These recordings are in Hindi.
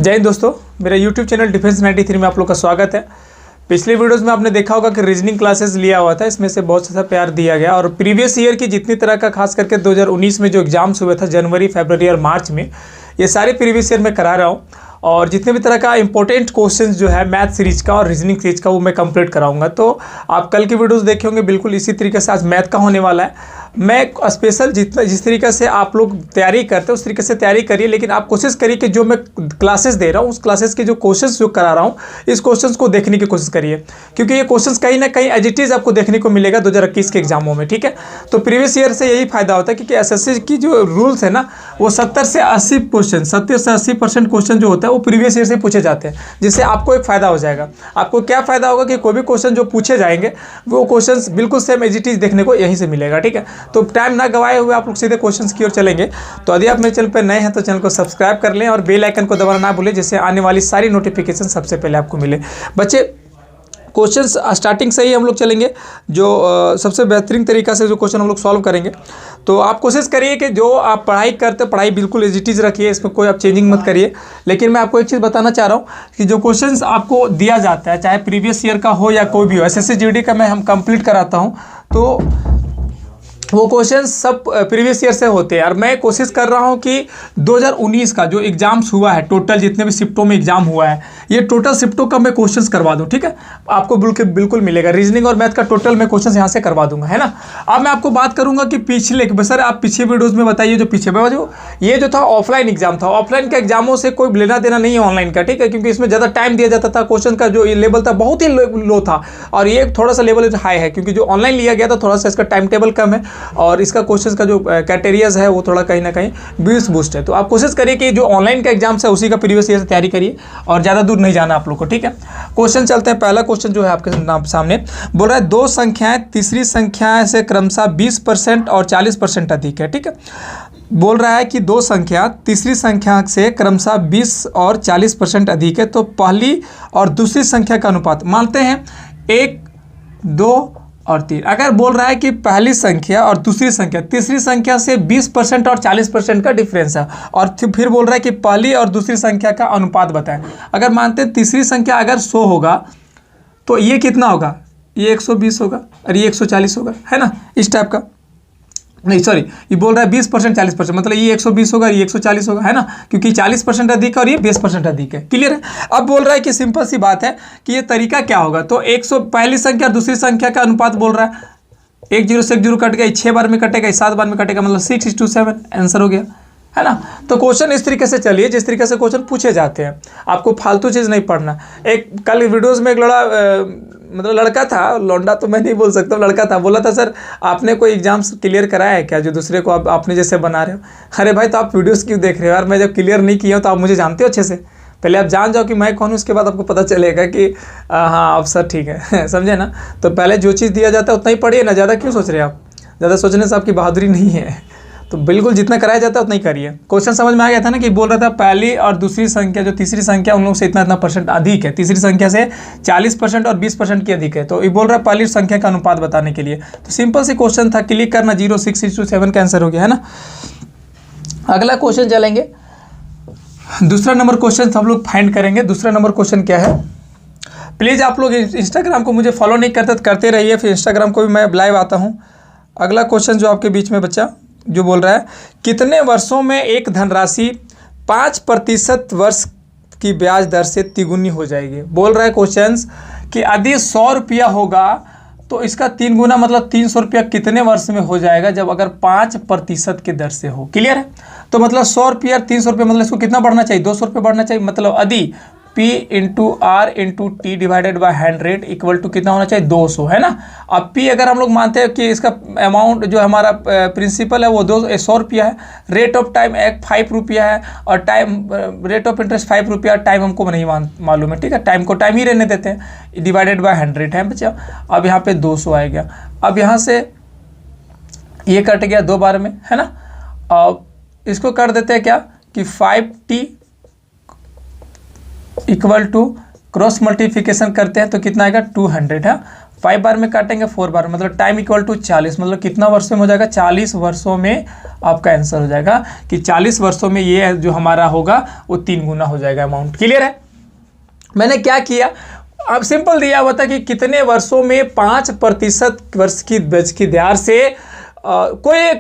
जय हिंद दोस्तों, मेरा YouTube चैनल डिफेंस 93 में आप लोग का स्वागत है। पिछले वीडियोस में आपने देखा होगा कि रीजनिंग क्लासेस लिया हुआ था, इसमें से बहुत सा प्यार दिया गया और प्रीवियस ईयर की जितनी तरह का खास करके 2019 में जो एग्जाम्स हुए था जनवरी, फरवरी और मार्च में, ये सारे प्रीवियस ईयर में करा रहा हूँ और जितने भी तरह का इंपॉर्टेंट क्वेश्चंस जो है मैथ सीरीज का और रीजनिंग सीरीज का वो मैं कंप्लीट कराऊंगा। तो आप कल की वीडियोस देखे होंगे, बिल्कुल इसी तरीके से आज मैथ का होने वाला है। मैं स्पेशल जिस तरीके से आप लोग तैयारी करते हैं उस तरीके से तैयारी करिए, लेकिन आप कोशिश करिए कि जो मैं क्लासेस दे रहा हूँ उस क्लासेस के जो क्वेश्चंस जो करा रहा हूँ इस क्वेश्चंस को देखने की कोशिश करिए, क्योंकि ये क्वेश्चंस कहीं ना कहीं एज इट इज़ आपको देखने को मिलेगा 2021 के एग्जामों में। ठीक है, तो प्रीवियस ईयर से यही फायदा होता है क्योंकि एसएससी की जो रूल्स है ना वो 70 से 80% क्वेश्चन जो होता है वो प्रीवियस ईयर से पूछे जाते हैं, जिससे आपको एक फ़ायदा हो जाएगा। आपको क्या फ़ायदा होगा कि कोई भी क्वेश्चन जो पूछे जाएंगे वो क्वेश्चन बिल्कुल सेम एज इट इज़ देखने को यहीं से मिलेगा। ठीक है, तो टाइम ना गवाए हुए आप लोग सीधे क्वेश्चंस की ओर चलेंगे। तो यदि आप मेरे चैनल पर नए हैं तो चैनल को सब्सक्राइब कर लें और बेल आइकन को दबाना ना भूलें, जिससे आने वाली सारी नोटिफिकेशन सबसे पहले आपको मिले। बच्चे क्वेश्चंस स्टार्टिंग से ही हम लोग चलेंगे, जो सबसे बेहतरीन तरीका से जो क्वेश्चन हम लोग सॉल्व करेंगे। तो आप कोशिश करिए कि जो आप पढ़ाई करते पढ़ाई बिल्कुल एज इट इज़ रखिए, इसमें कोई आप चेंजिंग मत करिए। लेकिन मैं आपको एक चीज़ बताना चाह रहा हूँ कि जो क्वेश्चंस आपको दिया जाता है, चाहे प्रीवियस ईयर का हो या कोई भी हो, एसएससी जीडी का मैं हम कंप्लीट कराता हूँ, तो वो क्वेश्चन सब प्रीवियस ईयर से होते हैं। और मैं कोशिश कर रहा हूँ कि 2019 का जो एग्जाम्स हुआ है, टोटल जितने भी शिफ्टों में एग्जाम हुआ है, ये टोटल शिफ्टों का मैं क्वेश्चंस करवा दूँ। ठीक है, आपको बिल्कुल मिलेगा। रीजनिंग और मैथ का टोटल मैं क्वेश्चंस यहाँ से करवा दूंगा, है ना। अब मैं आपको बात करूँगा कि पिछले सर आप पिछले वीडियोज़ में बताइए, जो पीछे जो ये जो था ऑफलाइन एग्जाम था, ऑफलाइन के एग्जामों से कोई लेना देना नहीं है ऑनलाइन का। ठीक है, क्योंकि इसमें ज़्यादा टाइम दिया जाता था, क्वेश्चन का जो लेवल था बहुत ही लो था, और ये थोड़ा सा लेवल हाई है क्योंकि जो ऑनलाइन लिया गया था थोड़ा सा इसका टाइम टेबल कम है और इसका क्वेश्चन का जो क्राइटेरियाज है वो थोड़ा कहीं ना कहीं 20 बूस्ट है। तो आप कोशिश करिए कि जो ऑनलाइन का एग्जाम्स है उसी का प्रीवियस ईयर से तैयारी करिए और ज़्यादा दूर नहीं जाना आप लोग को। ठीक है, क्वेश्चन चलते हैं। पहला क्वेश्चन जो है आपके सामने बोल रहा है, दो संख्याएं तीसरी संख्या से क्रमशः 20% और 40% अधिक है। ठीक है, बोल रहा है कि दो संख्या तीसरी संख्या से क्रमशः 20 और 40% अधिक है, तो पहली और दूसरी संख्या का अनुपात मानते हैं 1, 2 और 3। अगर बोल रहा है कि पहली संख्या और दूसरी संख्या, तीसरी संख्या से 20% और 40% का डिफरेंस है, और फिर बोल रहा है कि पहली और दूसरी संख्या का अनुपात बताएं। अगर मानते हैं तीसरी संख्या अगर 100 होगा तो ये कितना होगा, ये 120 होगा और ये 140 होगा, है ना, इस टाइप का। नहीं सॉरी, ये बोल रहा है 20% 40%, मतलब ये 120 होगा, ये 140 होगा, है ना, क्योंकि 40% अधिक है और ये 20% अधिक है। क्लियर है। अब बोल रहा है कि सिंपल सी बात है कि ये तरीका क्या होगा, तो 100 पहली संख्या और दूसरी संख्या का अनुपात बोल रहा है, 1 0 से 1 0 कट गया, 6 बार में कटेगा, 7 बार में कटेगा, मतलब 6:7 आंसर हो गया, है ना। तो क्वेश्चन इस तरीके से चलिए जिस तरीके से क्वेश्चन पूछे जाते हैं, आपको फालतू चीज़ नहीं पढ़ना। एक कल वीडियोस में एक मतलब लड़का था, लौंडा तो मैं नहीं बोल सकता, लड़का था, बोला था सर आपने कोई एग्जाम्स क्लियर कराया है क्या, जो दूसरे को आपने जैसे बना रहे हो। अरे भाई तो आप वीडियोस क्यों देख रहे हो यार, मैं जब क्लियर नहीं किया हूँ तो आप मुझे जानते हो अच्छे से, पहले आप जान जाओ कि मैं कौन हूँ, उसके बाद आपको पता चलेगा कि हाँ अब सर ठीक है समझे ना। तो पहले जो चीज़ दिया जाता है उतना ही पढ़िए ना, ज़्यादा क्यों सोच रहे हैं आप, ज़्यादा सोचने से आपकी बहादुरी नहीं है। तो बिल्कुल जितना कराया जाता है उतना ही करिए। क्वेश्चन समझ में आ गया था ना, कि बोल रहा था पहली और दूसरी संख्या जो तीसरी संख्या उन लोग से इतना परसेंट अधिक है, तीसरी संख्या से 40% और 20% की अधिक है। तो ये बोल रहा है पहली संख्या का अनुपात बताने के लिए। तो सिंपल सी क्वेश्चन था, क्लिक करना, 0 6:7 का आंसर हो गया, है ना। अगला क्वेश्चन चलेंगे, दूसरा नंबर क्वेश्चन हम लोग फाइंड करेंगे। दूसरा नंबर क्वेश्चन क्या है, प्लीज़ आप लोग इंस्टाग्राम को मुझे फॉलो नहीं करते तो करते रहिए, फिर इंस्टाग्राम को भी मैं लाइव आता हूँ। अगला क्वेश्चन जो आपके बीच में बच्चा जो बोल रहा है, कितने वर्षों में एक धनराशि 5% वर्ष की ब्याज दर से तिगुनी हो जाएगी। बोल रहा है क्वेश्चंस कि यदि 100 रुपया होगा तो इसका 3 गुना मतलब 300 रुपया कितने वर्ष में हो जाएगा, जब अगर 5% की दर से हो। क्लियर है। तो मतलब 100 रुपया 300 रुपये, मतलब इसको कितना बढ़ना चाहिए, 200 रुपये बढ़ना चाहिए। मतलब यदि P × R × T divided by 100 equal to कितना होना चाहिए, 200, है ना। अब P अगर हम लोग मानते हैं कि इसका अमाउंट जो हमारा प्रिंसिपल है वो 100 रुपया है, रेट ऑफ टाइम 5 रुपया है, और टाइम रेट ऑफ इंटरेस्ट 5 रुपया, टाइम हमको नहीं मालूम है। ठीक है, टाइम को टाइम ही रहने देते हैं, डिवाइडेड बाय 100 है बच्चा। अब यहाँ पे 200 आएगा। अब यहाँ से ये कट गया 2 बार में, है ना। अब इसको कर देते हैं क्या कि 5T equal to cross multiplication करते हैं तो कितना आएगा 200 है। 5 बार में काटेंगे 4 बार, मतलब टाइम इक्वल टू 40, मतलब कितना वर्षों में हो जाएगा, 40 वर्षों में आपका आंसर हो जाएगा कि 40 वर्षों में ये जो हमारा होगा वो 3 गुना हो जाएगा अमाउंट। क्लियर है? मैंने क्या किया, अब सिंपल दिया हुआ था कि कितने वर्षों में 5% वर्ष की दर से कोई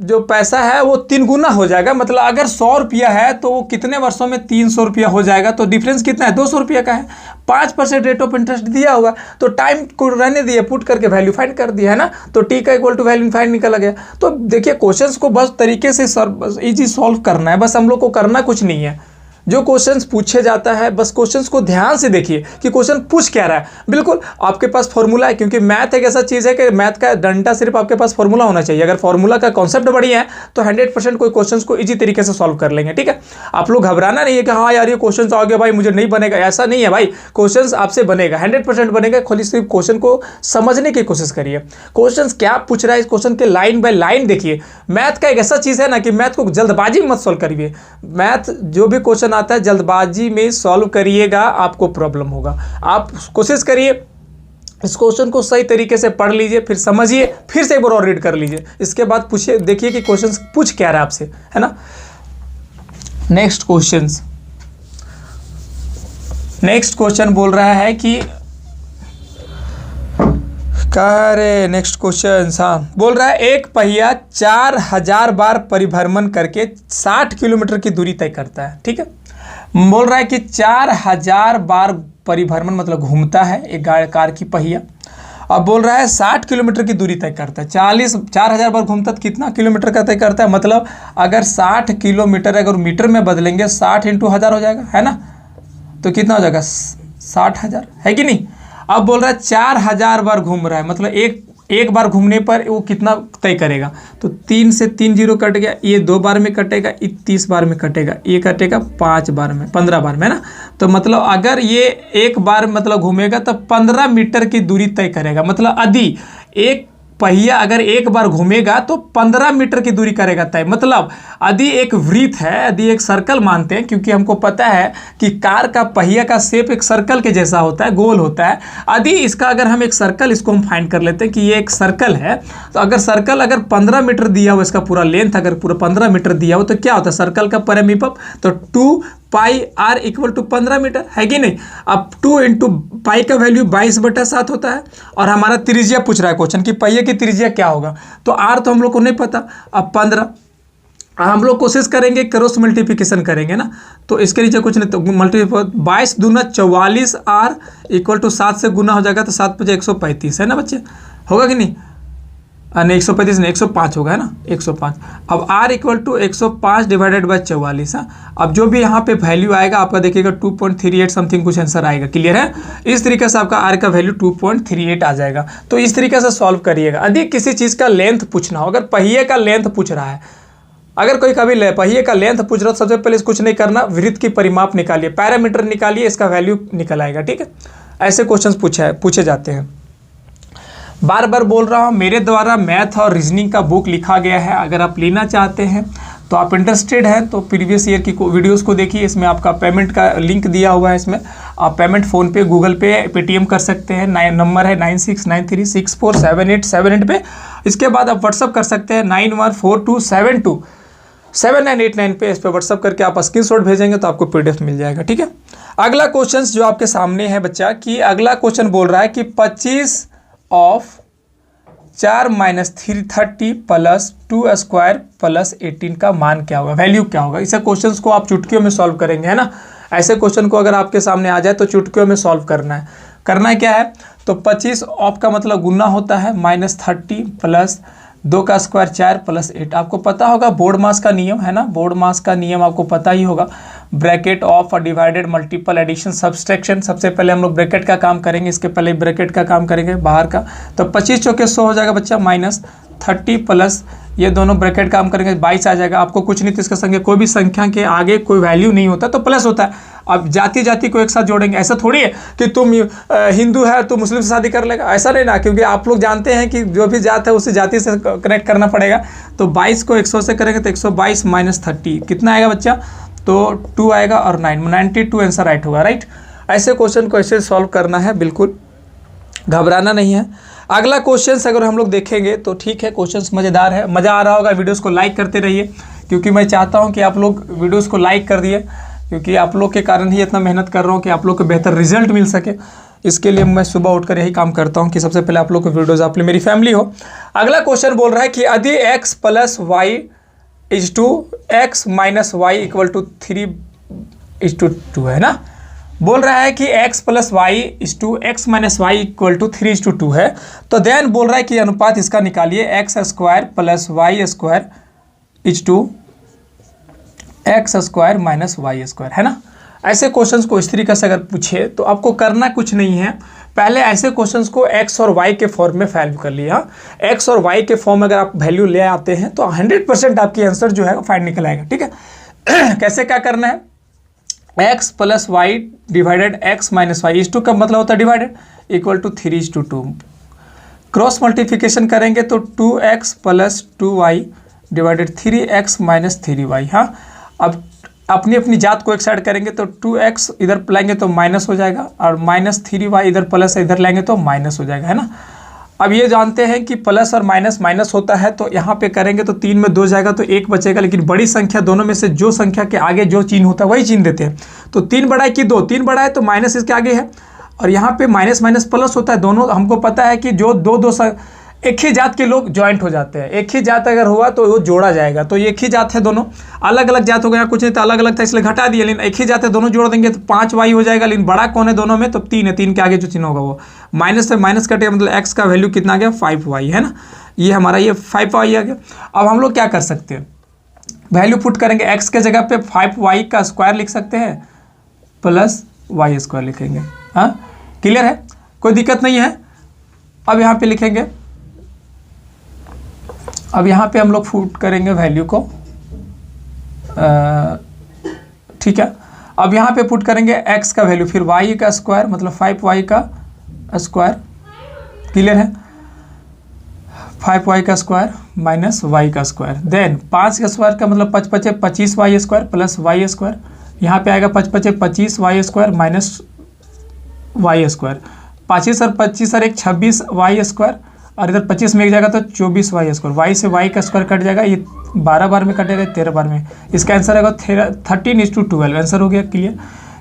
जो पैसा है वो 3 गुना हो जाएगा। मतलब अगर 100 रुपया है तो वो कितने वर्षों में 300 रुपया हो जाएगा, तो डिफरेंस कितना है, 200 रुपया का है। 5% रेट ऑफ इंटरेस्ट दिया हुआ, तो टाइम को रहने दिए, पुट करके वैल्यू फाइंड कर दिया है ना, तो टी का इक्वल टू वैल्यू फाइंड निकल गया। तो देखिए क्वेश्चंस को बस तरीके से इजी सॉल्व करना है, बस हम लोग को करना कुछ नहीं है। जो क्वेश्चंस पूछे जाता है बस क्वेश्चंस को ध्यान से देखिए कि क्वेश्चन पूछ क्या रहा है। बिल्कुल आपके पास फॉर्मूला है, क्योंकि मैथ एक ऐसा चीज़ है कि मैथ का डंडा सिर्फ आपके पास फॉर्मूला होना चाहिए। अगर फॉर्मूला का कॉन्सेप्ट बढ़िया है तो 100% कोई क्वेश्चंस को इजी तरीके से सॉल्व कर लेंगे। ठीक है, आप लोग घबराना नहीं है कि हाँ यार ये क्वेश्चन आ गया भाई मुझे नहीं बनेगा, ऐसा नहीं है भाई। क्वेश्चन आपसे बनेगा, 100% बनेगा। खाली सिर्फ क्वेश्चन को समझने की कोशिश करिए, क्वेश्चन क्या पूछ रहा है इस क्वेश्चन के लाइन बाय लाइन देखिए। मैथ का एक ऐसा चीज़ है ना कि मैथ को जल्दबाजी मत सॉल्व करिए। मैथ जो भी क्वेश्चन आता है जल्दबाजी में सॉल्व करिएगा, आपको प्रॉब्लम होगा। आप कोशिश करिए इस क्वेश्चन को सही तरीके से पढ़ लीजिए, फिर समझिए, फिर से एक बार और रीड कर लीजिए, इसके बाद पूछिए, देखिए कि क्वेश्चन पूछ क्या रहा है आपसे, है ना। नेक्स्ट क्वेश्चन बोल रहा है कि कह रहे नेक्स्ट क्वेश्चन, हाँ बोल रहा है एक पहिया 4000 बार परिभ्रमण करके 60 किलोमीटर की दूरी तय करता है। ठीक है, बोल रहा है कि 4000 बार परिभ्रमण मतलब घूमता है एक कार की पहिया। अब बोल रहा है 60 किलोमीटर की दूरी तय करता है। 4000 बार घूमता तो कितना किलोमीटर का तय करता है, मतलब अगर 60 किलोमीटर अगर मीटर में बदलेंगे 60 × 1000 हो जाएगा, है ना, तो कितना हो जाएगा 60,000, है कि नहीं। अब बोल रहा है 4000 बार घूम रहा है, मतलब एक बार घूमने पर वो कितना तय करेगा, तो 3 से 3 जीरो कट गया, ये 2 बार में कटेगा, ये 30 बार में कटेगा, ये कटेगा 5 बार में, 15 बार में, है ना। तो मतलब अगर ये एक बार मतलब घूमेगा तो 15 मीटर की दूरी तय करेगा। मतलब यदि एक पहिया अगर एक बार घूमेगा तो 15 मीटर की दूरी करेगा तय। मतलब यदि एक वृत्त है, यदि एक सर्कल मानते हैं, क्योंकि हमको पता है कि कार का पहिया का शेप एक सर्कल के जैसा होता है, गोल होता है। यदि इसका अगर हम एक सर्कल इसको हम फाइंड कर लेते हैं कि ये एक सर्कल है, तो अगर सर्कल अगर 15 मीटर दिया हो, इसका पूरा लेंथ अगर पूरा 15 मीटर दिया हो, तो क्या होता है सर्कल का परिमीप, तो 2 पाई आर इक्वल टू 15 मीटर, है कि नहीं। अब 2 × पाई का वैल्यू 22/7 होता है, और हमारा त्रिज्या पूछ रहा है क्वेश्चन कि पहिए की त्रिज्या क्या होगा, तो आर तो हम लोग को नहीं पता। अब 15 हम लोग कोशिश करेंगे क्रॉस मल्टीप्लिकेशन करेंगे ना, तो इसके नीचे कुछ नहीं, तो मल्टीप्लाई 22 दूना 44 आर इक्वल टू 7 से गुना हो जाएगा, तो 7 × 5 = 135, है ना बच्चे, होगा कि नहीं, नहीं 135 नहीं 105 होगा, है ना 105। अब r equal to 105 divided by 44 है। अब जो भी यहाँ पे वैल्यू आएगा आपका देखिएगा 2.38 समथिंग कुछ आंसर आएगा। क्लियर है, इस तरीके से आपका r का वैल्यू 2.38 आ जाएगा। तो इस तरीके से सॉल्व करिएगा। यदि किसी चीज़ का लेंथ पूछना हो, अगर पहिए का लेंथ पूछ रहा है, अगर कोई कभी पहिए का लेंथ पूछ रहा हो, सबसे पहले कुछ नहीं करना, वृत्त की परिमाप निकालिए, पैरामीटर निकालिए, इसका वैल्यू निकल आएगा। ठीक है, ऐसे क्वेश्चन पूछे जाते हैं। बार बार बोल रहा हूँ, मेरे द्वारा मैथ और रीजनिंग का बुक लिखा गया है, अगर आप लेना चाहते हैं तो आप इंटरेस्टेड हैं तो प्रीवियस ईयर की वीडियोस को देखिए, इसमें आपका पेमेंट का लिंक दिया हुआ है, इसमें आप पेमेंट फ़ोन पे, गूगल पे, पेटीएम कर सकते हैं। नंबर है 9693647878 पे। इसके बाद आप व्हाट्सअप कर सकते हैं 9142727989 पे। इस पर व्हाट्सअप करके आप स्क्रीनशॉट भेजेंगे तो आपको पीडीएफ मिल जाएगा। ठीक है, अगला क्वेश्चन जो आपके सामने है बच्चा, कि अगला क्वेश्चन बोल रहा है कि 25 ऑफ 4 - 330 + 2² + 18 का मान क्या होगा, वैल्यू क्या होगा। इसे क्वेश्चंस को आप चुटकियों में सॉल्व करेंगे, है ना। ऐसे क्वेश्चन को अगर आपके सामने आ जाए तो चुटकियों में सॉल्व करना है। करना क्या है, तो 25 ऑफ का मतलब गुना होता है -30 + 2² 4 + 8। आपको पता होगा बोर्ड मास का नियम, है ना, बोर्ड मास का नियम आपको पता ही होगा। ब्रैकेट ऑफ और डिवाइडेड, मल्टीपल, एडिशन, सब्सट्रैक्शन। सबसे पहले हम लोग ब्रैकेट का काम करेंगे, इसके पहले ब्रैकेट का काम करेंगे बाहर का। तो 25 चौके 100 हो जाएगा बच्चा, -30 प्लस ये दोनों ब्रैकेट काम करेंगे 22 आ जाएगा। आपको कुछ नहीं, तो इसका संख्या कोई भी संख्या के आगे कोई वैल्यू नहीं होता तो प्लस होता है। अब जाति जाति को एक साथ जोड़ेंगे, ऐसा थोड़ी है कि तुम हिंदू है तो मुस्लिम से शादी कर लेगा, ऐसा नहीं ना, क्योंकि आप लोग जानते हैं कि जो भी जात है उसी जाति से कनेक्ट करना पड़ेगा। तो 22 को 100 से करेंगे तो 122 - 30 कितना आएगा बच्चा, तो 2 आएगा और 92 आंसर राइट होगा। राइट, ऐसे क्वेश्चन को ऐसे सॉल्व करना है, बिल्कुल घबराना नहीं है। अगला क्वेश्चन अगर हम लोग देखेंगे तो ठीक है, क्वेश्चन मज़ेदार है, मज़ा आ रहा होगा, वीडियोस को लाइक करते रहिए, क्योंकि मैं चाहता हूं कि आप लोग वीडियोस को लाइक कर दिए, क्योंकि आप लोग के कारण ही इतना मेहनत कर रहा हूं कि आप लोग को बेहतर रिजल्ट मिल सके। इसके लिए मैं सुबह उठकर यही काम करता हूं कि सबसे पहले आप लोग को वीडियोज़, आप मेरी फैमिली हो। अगला क्वेश्चन बोल रहा है कि यदि x + y = x - y = 3:2 है ना। बोल रहा है कि x + y = x - y = 3:2 है, तो देन बोल रहा है कि अनुपात इसका निकालिए, x² + y² = x² - y², है ना। ऐसे क्वेश्चंस को इस तरीके से अगर पूछे तो आपको करना कुछ नहीं है, पहले ऐसे क्वेश्चंस को x और y के फॉर्म में वैल्यू कर लिया। x और y के फॉर्म में अगर आप वैल्यू ले आते हैं तो 100% आपकी आंसर जो है वो फाइंड निकल आएगा, ठीक है। कैसे क्या करना है, x + y / x - y = का मतलब होता है डिवाइडेड, = 3:2। क्रॉस मल्टीप्लिकेशन करेंगे तो 2x + 2y / 3x - 3y। हाँ, अब अपनी अपनी जात को एक साइड करेंगे तो 2x इधर लाएंगे तो माइनस हो जाएगा, और -3y इधर प्लस इधर लाएंगे तो माइनस हो जाएगा, है ना। अब ये जानते हैं कि प्लस और माइनस माइनस होता है, तो यहाँ पे करेंगे तो 3 में 2 जाएगा तो 1 बचेगा, लेकिन बड़ी संख्या दोनों में से जो संख्या के आगे जो चिन्ह होता है वही चिन्ह देते हैं। तो 3 बड़ा है कि 2, 3 बड़ा है तो माइनस इसके आगे है, और यहाँ पे माइनस माइनस प्लस होता है, दोनों हमको पता है कि जो दो एक ही जात के लोग ज्वाइंट हो जाते हैं। एक ही जात अगर हुआ तो वो जोड़ा जाएगा, तो एक ही जात है दोनों, अलग अलग जात हो गया, कुछ नहीं तो अलग अलग था इसलिए घटा दिया, लेकिन एक ही जात है दोनों जोड़ देंगे तो 5y हो जाएगा, लेकिन बड़ा कौन है दोनों में, तो 3 है, 3 के आगे जो चिन्ह होगा वो माइनस से माइनस कटेगा, मतलब x का वैल्यू कितना आ गया, 5y, है ना। ये हमारा ये 5y आ गया। अब हम लोग क्या कर सकते हैं, वैल्यू पुट करेंगे, x के जगह पे 5y का स्क्वायर लिख सकते हैं प्लस y² लिखेंगे। हाँ, क्लियर है, कोई दिक्कत नहीं है। अब यहाँ पे लिखेंगे, अब यहाँ पे हम लोग पुट करेंगे वैल्यू को, ठीक है। अब यहाँ पे पुट करेंगे x का वैल्यू, फिर y का स्क्वायर मतलब 5y का स्क्वायर, क्लियर है, 5y का स्क्वायर माइनस y का स्क्वायर, देन 5 का स्क्वायर का मतलब 5 × 5 = 25y² प्लस y², यहाँ पे आएगा 5 × 5 = 25y² माइनस y², 25 और 25 और 1 26y², और इधर 25 में एक जाएगा तो 24y², y से y का स्क्वायर कट जाएगा, ये 12 बार में कटेगा, 13 बार में, इसका आंसर आएगा 13:12, आंसर हो गया क्लियर।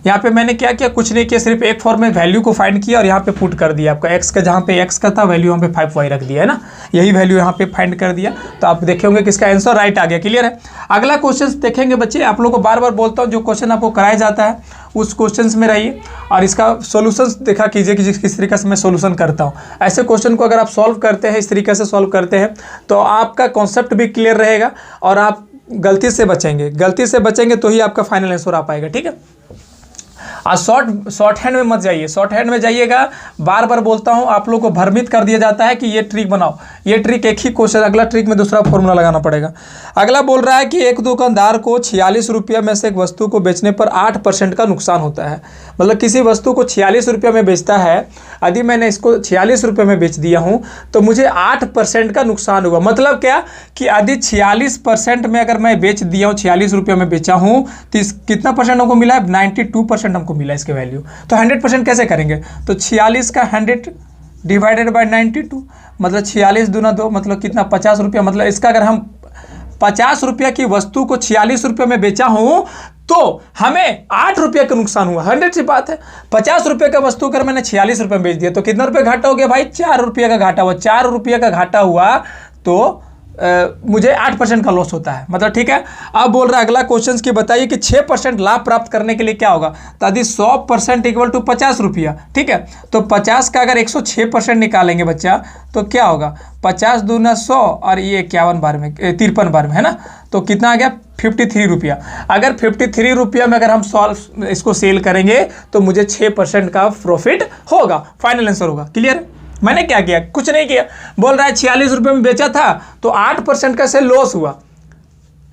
यहाँ पे मैंने क्या किया, कुछ नहीं किया, सिर्फ एक फॉर्म में वैल्यू को फाइंड किया और यहाँ पे पुट कर दिया। आपका x का जहाँ पे x का था वैल्यू यहाँ पे 5y रख दिया, है ना, यही वैल्यू यहाँ पे फाइंड कर दिया, तो आप देखे होंगे कि इसका आंसर राइट आ गया, क्लियर है। अगला क्वेश्चन देखेंगे बच्चे, आप लोगों को बार बार बोलता हूँ, जो क्वेश्चन आपको कराया जाता है उस क्वेश्चन में रहिए और इसका सोल्यूशन देखा कीजिए कि किस तरीके से मैं सोल्यूशन करता हूँ। ऐसे क्वेश्चन को अगर आप सॉल्व करते हैं, इस तरीके से सॉल्व करते हैं, तो आपका कॉन्सेप्ट भी क्लियर रहेगा और आप गलती से बचेंगे तो ही आपका फाइनल आंसर आ पाएगा, ठीक है। आज शॉर्ट हैंड में मत जाइए, शॉर्ट हैंड में जाइएगा, बार बार बोलता हूं, आप लोग को भ्रमित कर दिया जाता है कि ये ट्रिक बनाओ, ये ट्रिक एक ही क्वेश्चन, अगला ट्रिक में दूसरा फॉर्मूला लगाना पड़ेगा। अगला बोल रहा है कि एक दुकानदार को 46 रुपये में से एक वस्तु को बेचने पर 8% का नुकसान होता है। मतलब किसी वस्तु को 46 रुपये में बेचता है, यदि मैंने इसको 46 रुपये में बेच दिया हूँ तो मुझे 8% का नुकसान हुआ। मतलब क्या कि यदि 46% में अगर मैं बेच दिया हूँ, 46 रुपये में बेचा हूँ, तो कितना परसेंट हमको मिला है, 92% हमको मिला इसके वैल्यू। तो 100% कैसे करेंगे, तो 46 का 100 डिवाइडेड बाय 92, मतलब 46 दूना 2, मतलब कितना, 50 रुपया। मतलब इसका अगर हम 50 रुपया की वस्तु को 46 रुपये में बेचा हूँ तो हमें 8 रुपये का नुकसान हुआ। 100 सी बात है, 50 रुपये का वस्तु अगर मैंने 46 रुपये में बेच दिया तो कितना रुपये घाटा हो गया भाई, 4 रुपये का घाटा हुआ। 4 रुपये का घाटा हुआ तो मुझे 8% का लॉस होता है, मतलब ठीक है। अब बोल रहा है अगला क्वेश्चन की बताइए कि 6% लाभ प्राप्त करने के लिए क्या होगा। तो यदि 100% = 50 रुपया, ठीक है, तो 50 का अगर 106% निकालेंगे बच्चा तो क्या होगा, 50 दूना 100 और ये 53 बार में 53 बार में, है ना, तो कितना आ गया 53 रुपया। अगर 53 रुपया में अगर हम इसको सेल करेंगे तो मुझे 6% का प्रॉफिट होगा, फाइनल आंसर होगा, क्लियर। मैंने क्या किया, कुछ नहीं किया। बोल रहा है 46 रुपये में बेचा था तो 8% का से लॉस हुआ,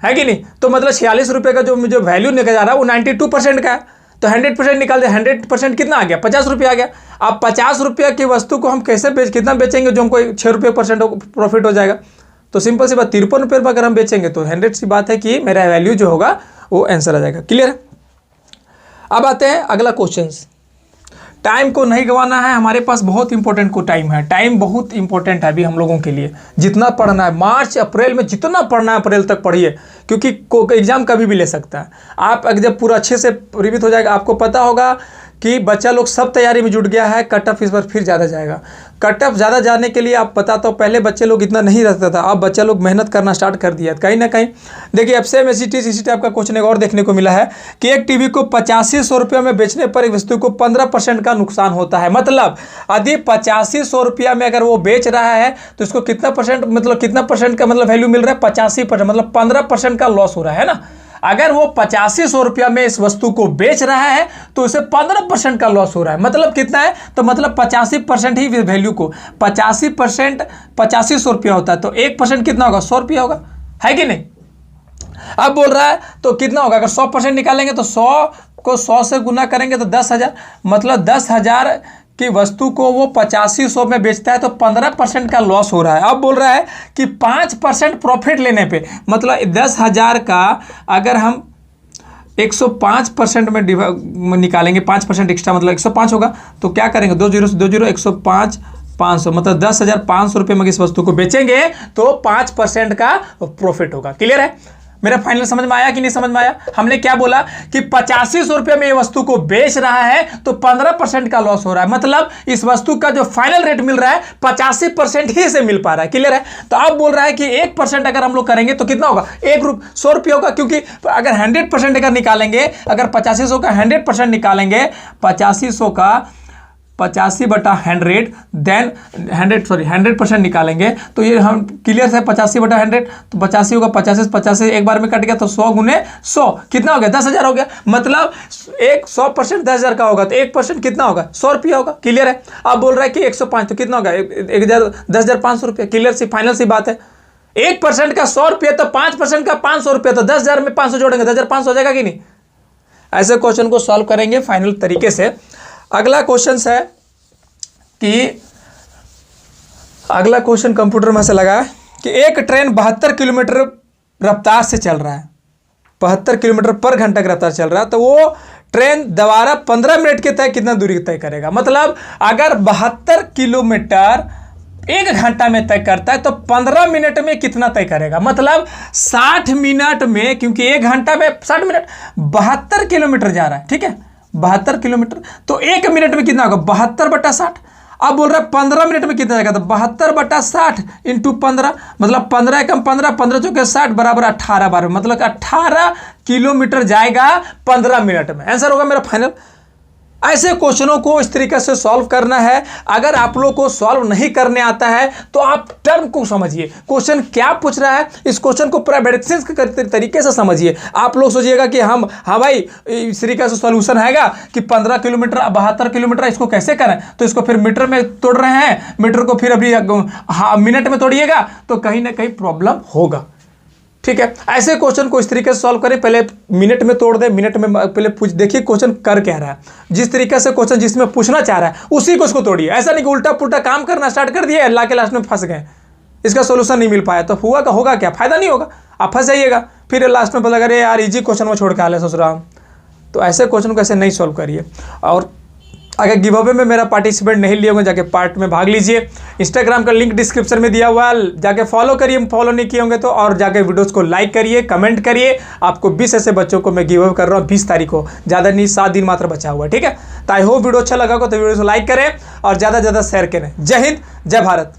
है कि नहीं। तो मतलब 46 रुपये का जो मुझे वैल्यू निकल जा रहा है वो 92% का है, तो 100% निकाल दे, 100% कितना आ गया, 50 रुपये आ गया। अब 50 रुपये की वस्तु को हम कैसे कितना बेचेंगे जो हमको 6 रुपये % प्रॉफिट हो जाएगा। तो सिंपल सी बात, 53 रुपये में अगर हम बेचेंगे तो 100 सी बात है कि मेरा वैल्यू जो होगा वो आंसर आ जाएगा, क्लियर है। अब आते हैं अगला क्वेश्चन, टाइम को नहीं गंवाना है, हमारे पास बहुत इंपॉर्टेंट को टाइम है, टाइम बहुत इंपॉर्टेंट है अभी हम लोगों के लिए। जितना पढ़ना है मार्च अप्रैल में, जितना पढ़ना है अप्रैल तक पढ़िए, क्योंकि एग्जाम कभी भी ले सकता है। आप अगर जब पूरा अच्छे से रिविट हो जाएगा, आपको पता होगा कि बच्चा लोग सब तैयारी में जुट गया है, कट ऑफ इस बार फिर ज़्यादा जाएगा। कट ऑफ ज़्यादा जाने के लिए आप पता तो पहले बच्चे लोग इतना नहीं रहता था, अब बच्चा लोग मेहनत करना स्टार्ट कर दिया कहीं ना कहीं। देखिए अब सेम इसी टाइप का क्वेश्चन एक और देखने को मिला है कि एक टीवी को 8500 रुपये में बेचने पर एक वस्तु को 15% का नुकसान होता है। मतलब यदि 8500 रुपया में अगर वो बेच रहा है तो इसको कितना परसेंट, मतलब कितना परसेंट का मतलब वैल्यू मिल रहा है, 85%, मतलब 15% का लॉस हो रहा है ना। अगर वो 8500 रुपया में इस वस्तु को बेच रहा है तो उसे 15% का लॉस हो रहा है। मतलब कितना है, तो मतलब 85% ही वैल्यू को 85% 8500 रुपया होता है, तो 1% कितना होगा, 100 रुपया होगा, है कि नहीं। अब बोल रहा है तो कितना होगा, अगर 100% निकालेंगे तो 100 को 100 से गुना करेंगे तो 10,000, मतलब 10,000 की वस्तु को वो 8500 में बेचता है तो 15% का लॉस हो रहा है। अब बोल रहा है कि 5% प्रॉफिट लेने पे, मतलब 10,000 का अगर हम 105% में निकालेंगे, 5% एक्स्ट्रा मतलब 105 होगा, तो क्या करेंगे, 20 105 500, मतलब 10,500 रुपये में इस वस्तु को बेचेंगे तो 5% का प्रॉफिट होगा। क्लियर है, मेरा फाइनल समझ में आया कि नहीं समझ में आया। हमने क्या बोला कि 8500 रुपये में ये वस्तु को बेच रहा है तो 15% का लॉस हो रहा है, मतलब इस वस्तु का जो फाइनल रेट मिल रहा है 85% ही से मिल पा रहा है। क्लियर है, तो अब बोल रहा है कि 1% अगर हम लोग करेंगे तो कितना होगा, 100 रुपये होगा, क्योंकि अगर 100% अगर निकालेंगे, अगर 8500 का 100% निकालेंगे, 8500 का 85/100 देन 100% निकालेंगे तो ये हम क्लियर है, 85/100 तो 85 होगा, 50 एक बार में कट गया तो 100 गुने 100 कितना हो गया, 10,000 हो गया। मतलब 100% 10,000 का होगा तो 1% कितना होगा, 100 रुपया होगा। क्लियर है, अब बोल रहा है कि 105 तो कितना होगा, 10,500 रुपया। क्लियर सी फाइनल सी बात है, 1% का 100 रुपया तो 5% का 500 रुपया, तो 10,000 में 500 जोड़ेंगे 10,500 हो जाएगा कि नहीं। ऐसे क्वेश्चन को सॉल्व करेंगे फाइनल तरीके से। अगला क्वेश्चन है कि अगला क्वेश्चन कंप्यूटर में से लगा कि एक ट्रेन 72 किलोमीटर रफ्तार से चल रहा है, 72 किलोमीटर पर घंटा की रफ्तार चल रहा है, तो वो ट्रेन दोबारा 15 मिनट के तय कितना दूरी तय करेगा। मतलब अगर 72 किलोमीटर 1 घंटा में तय करता है तो 15 मिनट में कितना तय करेगा, मतलब 60 मिनट में, क्योंकि 1 घंटा में 60 मिनट, 72 किलोमीटर जा रहा है, ठीक है, 72 किलोमीटर, तो 1 मिनट में कितना होगा, 72/60। अब बोल रहा है 15 मिनट में कितना जाएगा, तो 72/60 इंटू 15, मतलब 15 कम 15, 15 चौके 60 बराबर 18 बार, मतलब 18 किलोमीटर जाएगा 15 मिनट में। आंसर होगा मेरा फाइनल। ऐसे क्वेश्चनों को इस तरीके से सॉल्व करना है। अगर आप लोग को सॉल्व नहीं करने आता है तो आप टर्म को समझिए, क्वेश्चन क्या पूछ रहा है, इस क्वेश्चन को प्रेडिक्शंस के तरीके से समझिए। आप लोग सोचिएगा कि हाँ भाई इस तरीके से सॉल्यूशन हैगा कि 15 किलोमीटर 72 किलोमीटर इसको कैसे करें, तो इसको फिर मीटर में तोड़ रहे हैं, मीटर को फिर अभी मिनट में तोड़िएगा तो कहीं ना कहीं प्रॉब्लम होगा। ठीक है, ऐसे क्वेश्चन को इस तरीके से सॉल्व करें, पहले मिनट में तोड़ दे, मिनट में पहले पूछ देखिए क्वेश्चन कर क्या रहा है, जिस तरीके से क्वेश्चन जिसमें पूछना चाह रहा है उसी को उसको तोड़िए। ऐसा नहीं कि उल्टा पुल्टा काम करना स्टार्ट कर दिया, अल्लाह के लास्ट में फंस गए, इसका सोल्यूशन नहीं मिल पाया तो होगा क्या, फायदा नहीं होगा, आप फंस जाइएगा, फिर लास्ट में पता करे यार इजी क्वेश्चन में छोड़ के हाल सोच रहा हूँ। तो ऐसे क्वेश्चन को ऐसे नहीं सॉल्व करिए। और अगर गिव अवे में मेरा पार्टिसिपेट नहीं लिए होंगे जाके पार्ट में भाग लीजिए। इंस्टाग्राम का लिंक डिस्क्रिप्शन में दिया हुआ है, जाके फॉलो करिए, फॉलो नहीं किए होंगे तो, और जाके वीडियोस को लाइक करिए, कमेंट करिए। आपको 20 ऐसे बच्चों को मैं गिव अवे कर रहा हूँ 20 तारीख को, ज़्यादा नहीं 7 दिन मात्र बचा हुआ है। ठीक है, तो आई होप वीडियो अच्छा लगा हो तो वीडियो को लाइक करें और ज़्यादा से ज़्यादा शेयर करें। जय हिंद, जय भारत।